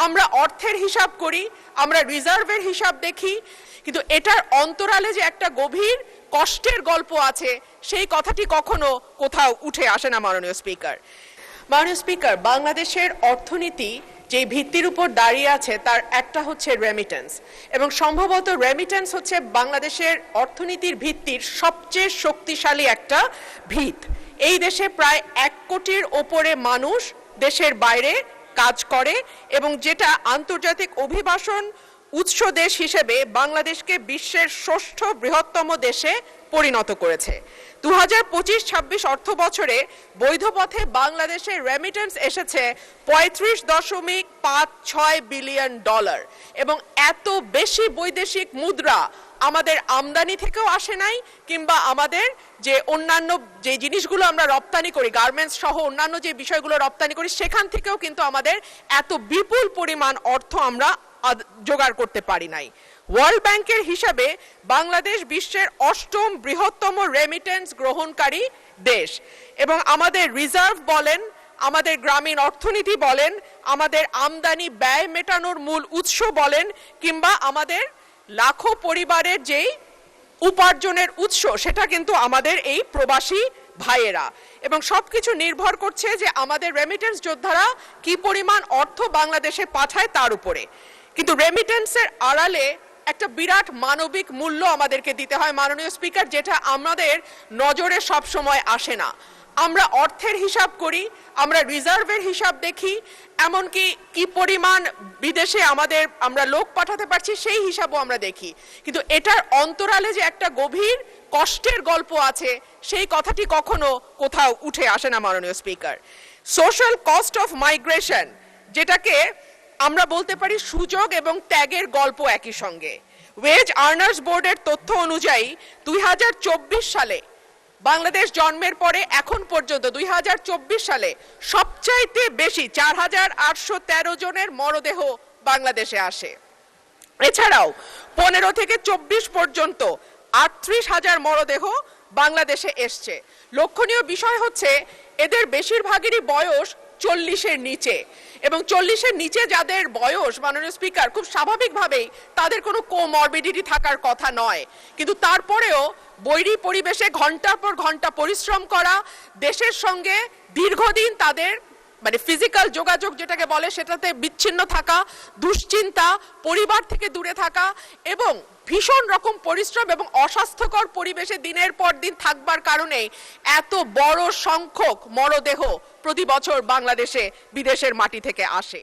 আমরা অর্থের হিসাব করি, আমরা রিজার্ভের হিসাব দেখি, কিন্তু এটার অন্তরালে যে একটা গভীর কষ্টের গল্প আছে সেই কথাটি কখনো কোথাও উঠে আসে না। মাননীয় স্পিকার, বাংলাদেশের অর্থনীতি যে ভিত্তির উপর দাঁড়িয়ে আছে তার একটা হচ্ছে রেমিটেন্স, এবং সম্ভবত রেমিটেন্স হচ্ছে বাংলাদেশের অর্থনীতির ভিত্তির সবচেয়ে শক্তিশালী একটা ভিত। এই দেশে প্রায় 1 কোটির ওপরে মানুষ দেশের বাইরে কাজ করে, এবং যেটা আন্তর্জাতিক অভিবাসন উৎস দেশ হিসেবে বাংলাদেশকে বিশ্বের 6ষ্ঠ বৃহত্তম দেশে পরিণত করেছে। 2025-26 অর্থ বছরে বৈধ পথে বাংলাদেশের রেমিটেন্স এসেছে $35.56 বিলিয়ন, এবং এত বেশি বৈদেশিক মুদ্রা আমাদের আমদানি থেকেও আসে নাই, কিংবা আমাদের যে অন্যান্য যে জিনিসগুলো আমরা রপ্তানি করি, গার্মেন্টস সহ অন্যান্য যে বিষয়গুলো রপ্তানি করি, সেখান থেকেও কিন্তু আমাদের এত বিপুল পরিমাণ অর্থ আমরা জোগাড় করতে পারি নাই। ওয়ার্ল্ড ব্যাংকের হিসাবে বাংলাদেশ বিশ্বের 8ম বৃহত্তম রেমিটেন্স গ্রহণকারী দেশ, এবং আমাদের রিজার্ভ বলেন, আমাদের গ্রামীণ অর্থনীতি বলেন, আমাদের আমদানি ব্যয় মেটানোর মূল উৎস বলেন, কিংবা আমাদের লাখো পরিবারের যেই উপার্জনের উৎস, সেটা কিন্তু আমাদের এই প্রবাসী ভাইয়েরা, এবং সবকিছু নির্ভর করছে যে আমাদের রেমিটেন্স যোদ্ধারা কি পরিমাণ অর্থ বাংলাদেশে পাঠায় তার উপরে। কিন্তু রেমিটেন্সের আড়ালে একটা বিরাট মানবিক মূল্য আমাদেরকে দিতে হয় মাননীয় স্পিকার, যেটা আমাদের নজরে সব সময় আসে না। আমরা অর্থের হিসাব করি, আমরা রিজার্ভের হিসাব দেখি, এমনকি কি পরিমাণ বিদেশে আমরা লোক পাঠাতে পারছি সেই হিসাবও আমরা দেখি, কিন্তু এটার অন্তরালে যে একটা গভীর কষ্টের গল্প আছে সেই কথাটি কখনো কোথাও উঠে আসে না। মাননীয় speaker, social cost of migration, যেটাকে আমরা বলতে পারি সুযোগ এবং ত্যাগের গল্প একই সঙ্গে। ওয়েজ আর্নার্স বোর্ডের তথ্য অনুযায়ী 2024 সালে বাংলাদেশ জন্মের পরে এখন পর্যন্ত 2024 সালে সবচাইতে বেশি 4813 জনের মরদেহ বাংলাদেশে আসে। এছাড়াও 15 থেকে 24 পর্যন্ত 38,000 মরদেহ বাংলাদেশে এসছে। লক্ষণীয় বিষয় হচ্ছে এদের বেশিরভাগেরই বয়স 40-এর নিচে, এবং 40-এর নিচে যাদের বয়স মাননীয় স্পিকার, খুব স্বাভাবিকভাবেই তাদের কোনো কোমরবিডিটি থাকার কথা নয়, কিন্তু তারপরেও বৈরী পরিবেশে ঘন্টার পর ঘন্টা পরিশ্রম করা, দেশের সঙ্গে দীর্ঘদিন তাদের ফিজিক্যাল যোগাযোগ যেটাকে বলে সেটাতে বিচ্ছিন্ন থাকা, দুশ্চিন্তা, পরিবার থেকে দূরে থাকা, এবং ভীষণ রকম পরিশ্রম এবং অস্বাস্থ্যকর পরিবেশে দিনের পর দিন থাকবার কারণে এত বড় সংখ্যক মরদেহ প্রতি বছর বাংলাদেশে বিদেশের মাটি থেকে আসে।